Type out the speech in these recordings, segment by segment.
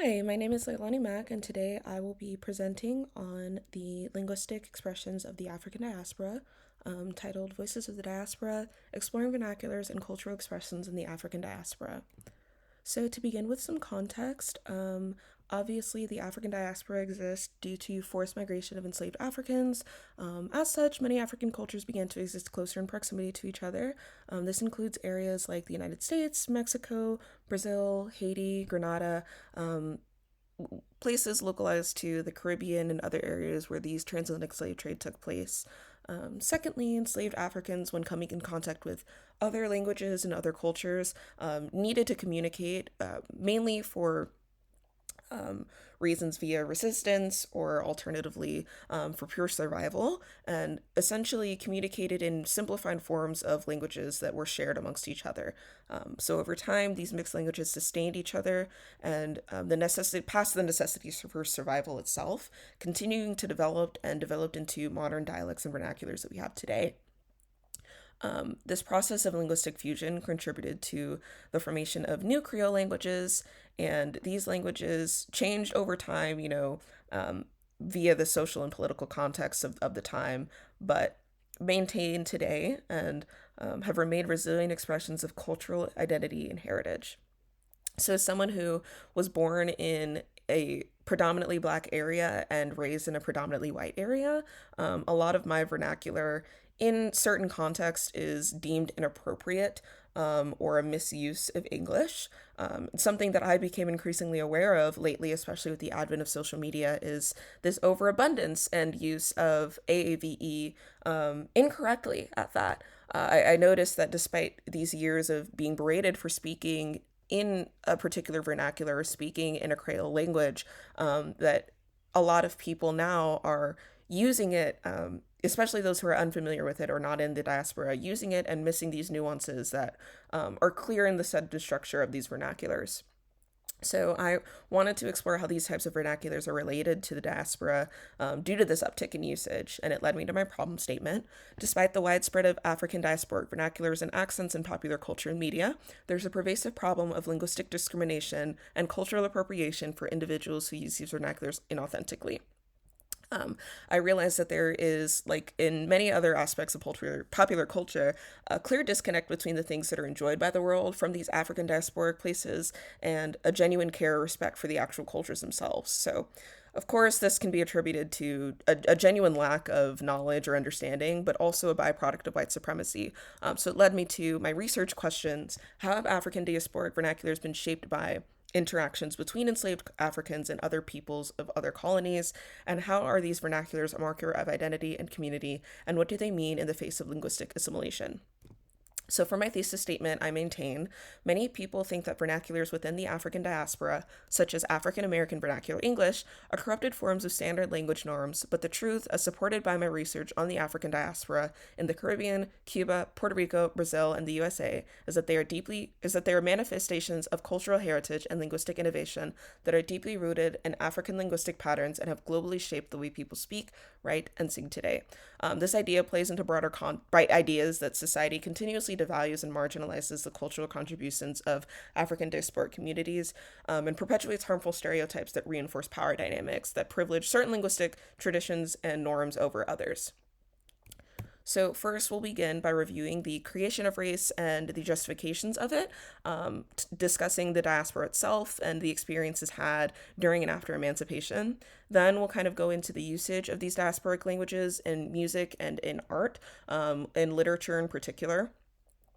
Hi, my name is Leilani Mack, and today I will be presenting on the linguistic expressions of the African diaspora, titled Voices of the Diaspora Exploring Vernaculars and Cultural Expressions in the African Diaspora. So, to begin with some context, obviously the African diaspora exists due to forced migration of enslaved Africans. As such, many African cultures began to exist closer in proximity to each other. This includes areas like the United States, Mexico, Brazil, Haiti, Grenada, places localized to the Caribbean and other areas where these transatlantic slave trade took place. Secondly, enslaved Africans, when coming in contact with other languages and other cultures, needed to communicate, mainly for um, reasons via resistance or alternatively for pure survival, and essentially communicated in simplified forms of languages that were shared amongst each other. So over time, these mixed languages sustained each other and the necessity past the necessities for survival itself, continuing to develop and developed into modern dialects and vernaculars that we have today. This process of linguistic fusion contributed to the formation of new Creole languages, and these languages changed over time, via the social and political context of the time, but maintained today and have remained resilient expressions of cultural identity and heritage. So, as someone who was born in a predominantly black area and raised in a predominantly white area, a lot of my vernacular in certain contexts is deemed inappropriate or a misuse of English. Something that I became increasingly aware of lately, especially with the advent of social media, is this overabundance and use of AAVE incorrectly at that. I noticed that despite these years of being berated for speaking in a particular vernacular or speaking in a Creole language, that a lot of people now are using it, especially those who are unfamiliar with it or not in the diaspora, using it and missing these nuances that are clear in the sentence structure of these vernaculars. So I wanted to explore how these types of vernaculars are related to the diaspora due to this uptick in usage, and it led me to my problem statement. Despite the widespread of African diasporic vernaculars and accents in popular culture and media, there's a pervasive problem of linguistic discrimination and cultural appropriation for individuals who use these vernaculars inauthentically. I realize that there is, like in many other aspects of popular culture, a clear disconnect between the things that are enjoyed by the world from these African diasporic places and a genuine care or respect for the actual cultures themselves. So, of course, this can be attributed to a genuine lack of knowledge or understanding, but also a byproduct of white supremacy. So it led me to my research questions. How have African diasporic vernaculars been shaped by interactions between enslaved Africans and other peoples of other colonies, and how are these vernaculars a marker of identity and community, and what do they mean in the face of linguistic assimilation? So, for my thesis statement, I maintain many people think that vernaculars within the African diaspora, such as African American Vernacular English, are corrupted forms of standard language norms, but the truth, as supported by my research on the African diaspora in the Caribbean, Cuba, Puerto Rico, Brazil, and the USA, is that they are manifestations of cultural heritage and linguistic innovation that are deeply rooted in African linguistic patterns and have globally shaped the way people speak, write, and sing today. This idea plays into bright ideas that society continuously devalues and marginalizes the cultural contributions of African diasporic communities, and perpetuates harmful stereotypes that reinforce power dynamics that privilege certain linguistic traditions and norms over others. So, first, we'll begin by reviewing the creation of race and the justifications of it, discussing the diaspora itself and the experiences had during and after emancipation. Then, we'll kind of go into the usage of these diasporic languages in music and in art, in literature in particular,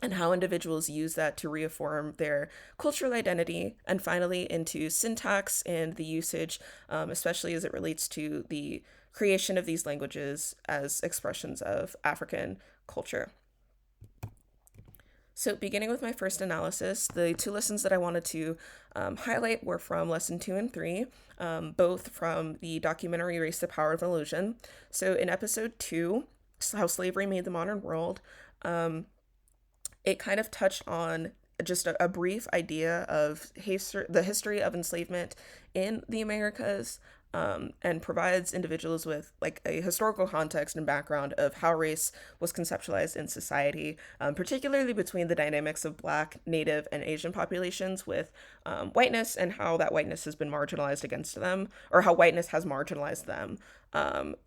and how individuals use that to reaffirm their cultural identity, and finally into syntax and the usage, especially as it relates to the creation of these languages as expressions of African culture. So, beginning with my first analysis, the two lessons that I wanted to highlight were from lesson 2 and 3, both from the documentary Race the Power of Illusion. So, in episode 2, How Slavery Made the Modern World, it kind of touched on just a brief idea of the history of enslavement in the Americas, and provides individuals with like a historical context and background of how race was conceptualized in society, particularly between the dynamics of Black, Native, and Asian populations with whiteness and how that whiteness has been marginalized against them, or how whiteness has marginalized them.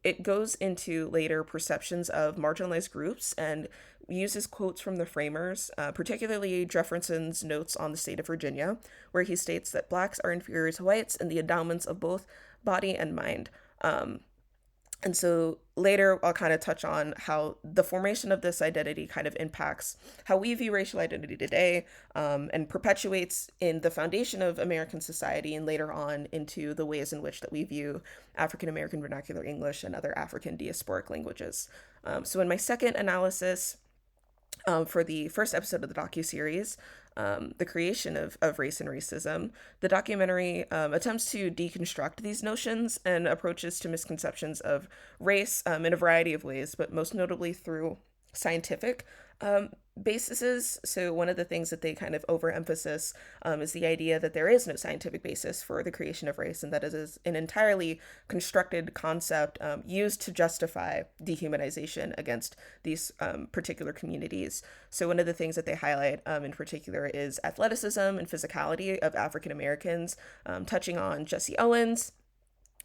It goes into later perceptions of marginalized groups and uses quotes from the framers, particularly Jefferson's notes on the state of Virginia, where he states that blacks are inferior to whites in the endowments of both body and mind. And so later I'll kind of touch on how the formation of this identity kind of impacts how we view racial identity today, and perpetuates in the foundation of American society and later on into the ways in which that we view African American vernacular English and other African diasporic languages. So in my second analysis, for the first episode of the docuseries, The Creation of Race and Racism, the documentary attempts to deconstruct these notions and approaches to misconceptions of race in a variety of ways, but most notably through scientific bases. So one of the things that they kind of overemphasize is the idea that there is no scientific basis for the creation of race, and that it is an entirely constructed concept used to justify dehumanization against these particular communities. So one of the things that they highlight in particular is athleticism and physicality of African Americans, touching on Jesse Owens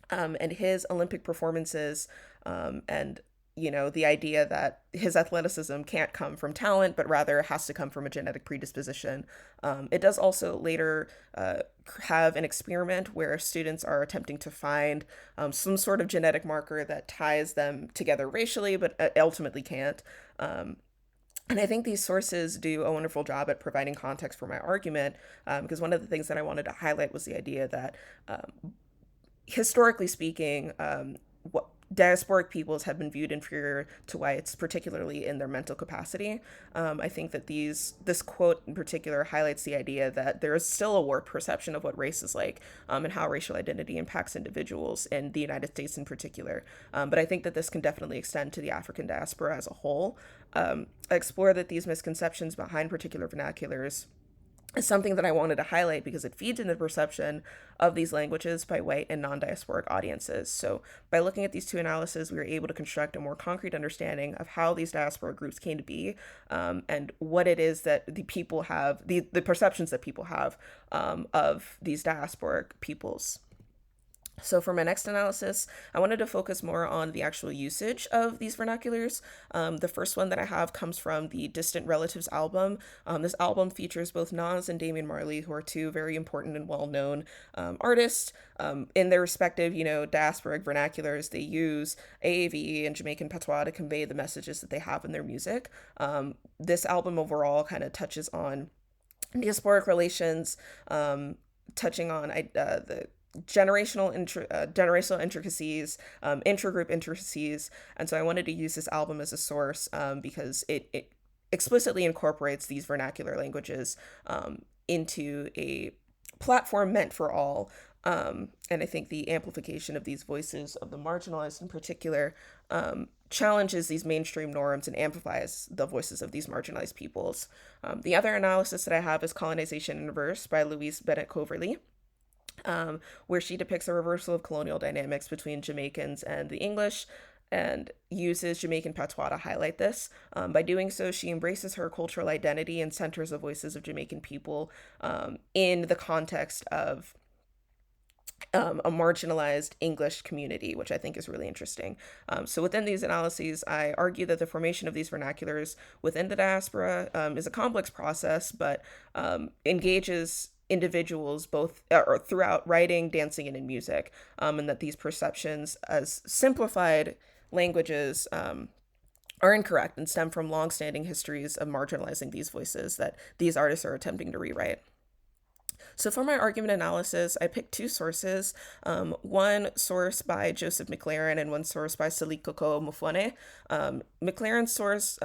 and his Olympic performances, and the idea that his athleticism can't come from talent, but rather has to come from a genetic predisposition. It does also later have an experiment where students are attempting to find some sort of genetic marker that ties them together racially, but ultimately can't. And I think these sources do a wonderful job at providing context for my argument, because one of the things that I wanted to highlight was the idea that, historically speaking, what diasporic peoples have been viewed inferior to whites, particularly in their mental capacity. I think that this quote in particular highlights the idea that there is still a warped perception of what race is like, and how racial identity impacts individuals in the United States in particular. But I think that this can definitely extend to the African diaspora as a whole. I explore that these misconceptions behind particular vernaculars is something that I wanted to highlight because it feeds into the perception of these languages by white and non-diasporic audiences. So by looking at these two analyses, we were able to construct a more concrete understanding of how these diaspora groups came to be, and what it is that the people have, the perceptions that people have of these diasporic peoples. So for my next analysis, I wanted to focus more on the actual usage of these vernaculars. The first one that I have comes from the Distant Relatives album. This album features both Nas and Damian Marley, who are two very important and well-known artists. In their respective, diasporic vernaculars, they use AAVE and Jamaican patois to convey the messages that they have in their music. This album overall kind of touches on diasporic relations, touching on the generational intricacies, intragroup intricacies, and so I wanted to use this album as a source, because it explicitly incorporates these vernacular languages into a platform meant for all. And I think the amplification of these voices of the marginalized in particular challenges these mainstream norms and amplifies the voices of these marginalized peoples. The other analysis that I have is Colonization in Verse by Louise Bennett Coverley, where she depicts a reversal of colonial dynamics between Jamaicans and the English and uses Jamaican patois to highlight this. By doing so, she embraces her cultural identity and centers the voices of Jamaican people in the context of a marginalized English community, which I think is really interesting. So within these analyses, I argue that the formation of these vernaculars within the diaspora is a complex process, but engages individuals both or throughout writing, dancing, and in music, and that these perceptions as simplified languages are incorrect and stem from long-standing histories of marginalizing these voices that these artists are attempting to rewrite. So for my argument analysis, I picked two sources, one source by Joseph McLaren and one source by Salikoko Mufwene. McLaren's source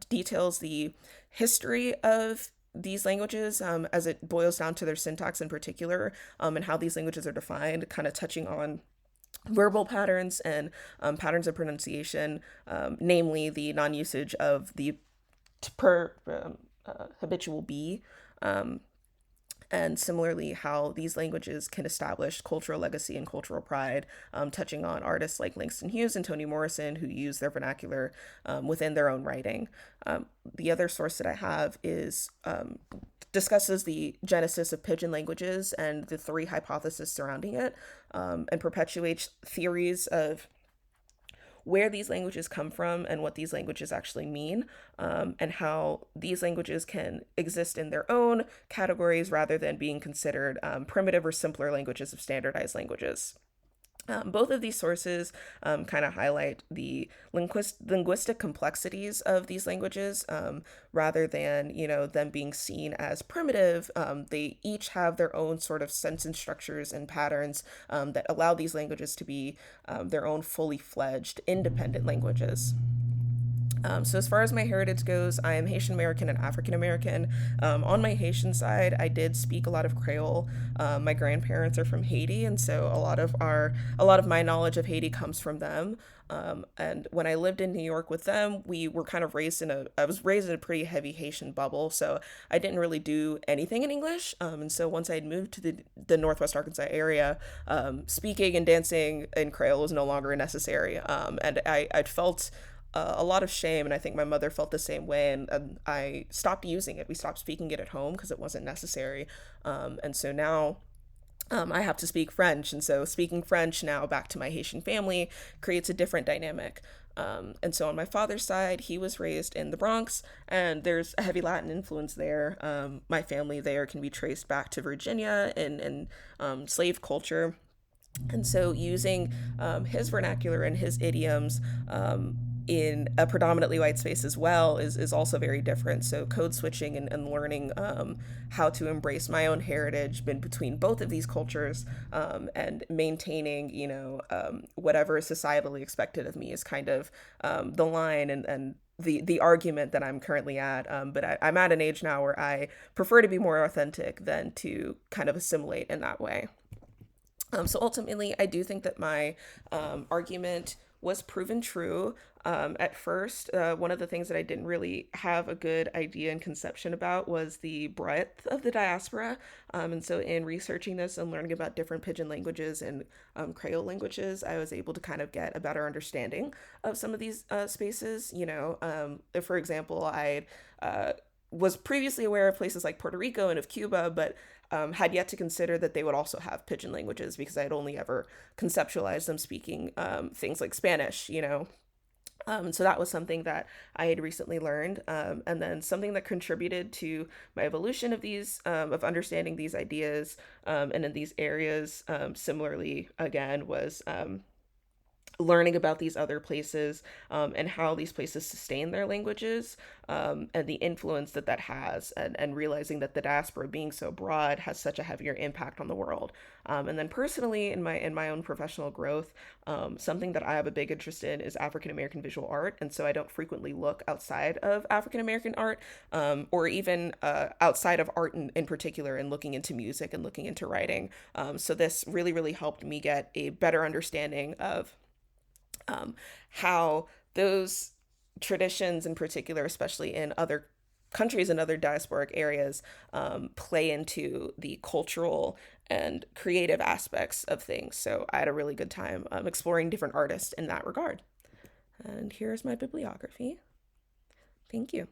details the history of these languages as it boils down to their syntax in particular, and how these languages are defined, kind of touching on verbal patterns and patterns of pronunciation, namely the non-usage of the habitual be. and similarly how these languages can establish cultural legacy and cultural pride, touching on artists like Langston Hughes and Toni Morrison who use their vernacular within their own writing. The other source that I have is discusses the genesis of pidgin languages and the three hypotheses surrounding it, and perpetuates theories of where these languages come from and what these languages actually mean, and how these languages can exist in their own categories rather than being considered primitive or simpler languages of standardized languages. Both of these sources kind of highlight the linguistic complexities of these languages, rather than, them being seen as primitive. They each have their own sort of sentence structures and patterns that allow these languages to be their own fully fledged independent languages. So as far as my heritage goes, I am Haitian American and African American. On my Haitian side, I did speak a lot of Creole. My grandparents are from Haiti, and so a lot of my knowledge of Haiti comes from them. And when I lived in New York with them, we were kind of I was raised in a pretty heavy Haitian bubble, so I didn't really do anything in English. And so once I had moved to the Northwest Arkansas area, speaking and dancing in Creole was no longer necessary. And I felt a lot of shame, and I think my mother felt the same way, and I stopped using it. We stopped speaking it at home because it wasn't necessary. And so now I have to speak French, and so speaking French now back to my Haitian family creates a different dynamic. And so on my father's side, he was raised in the Bronx, and there's a heavy Latin influence there. My family there can be traced back to Virginia and slave culture. And so using his vernacular and his idioms in a predominantly white space as well is also very different. So code switching and learning how to embrace my own heritage between both of these cultures, and maintaining, whatever is societally expected of me is kind of the line and the argument that I'm currently at. But I'm at an age now where I prefer to be more authentic than to kind of assimilate in that way. So ultimately, I do think that my argument was proven true. At first, one of the things that I didn't really have a good idea and conception about was the breadth of the diaspora. And so, in researching this and learning about different pidgin languages and Creole languages, I was able to kind of get a better understanding of some of these spaces. For example, I was previously aware of places like Puerto Rico and of Cuba, but had yet to consider that they would also have pidgin languages because I had only ever conceptualized them speaking things like Spanish. So that was something that I had recently learned. And then something that contributed to my evolution of understanding these ideas and in these areas, similarly, again, was learning about these other places, and how these places sustain their languages, and the influence that has, and realizing that the diaspora being so broad has such a heavier impact on the world. And then personally in my own professional growth, something that I have a big interest in is African American visual art, and so I don't frequently look outside of African American art, or even outside of art in particular, and looking into music and looking into writing. So this really, really helped me get a better understanding of how those traditions in particular, especially in other countries and other diasporic areas, play into the cultural and creative aspects of things. So I had a really good time exploring different artists in that regard. And here's my bibliography. Thank you.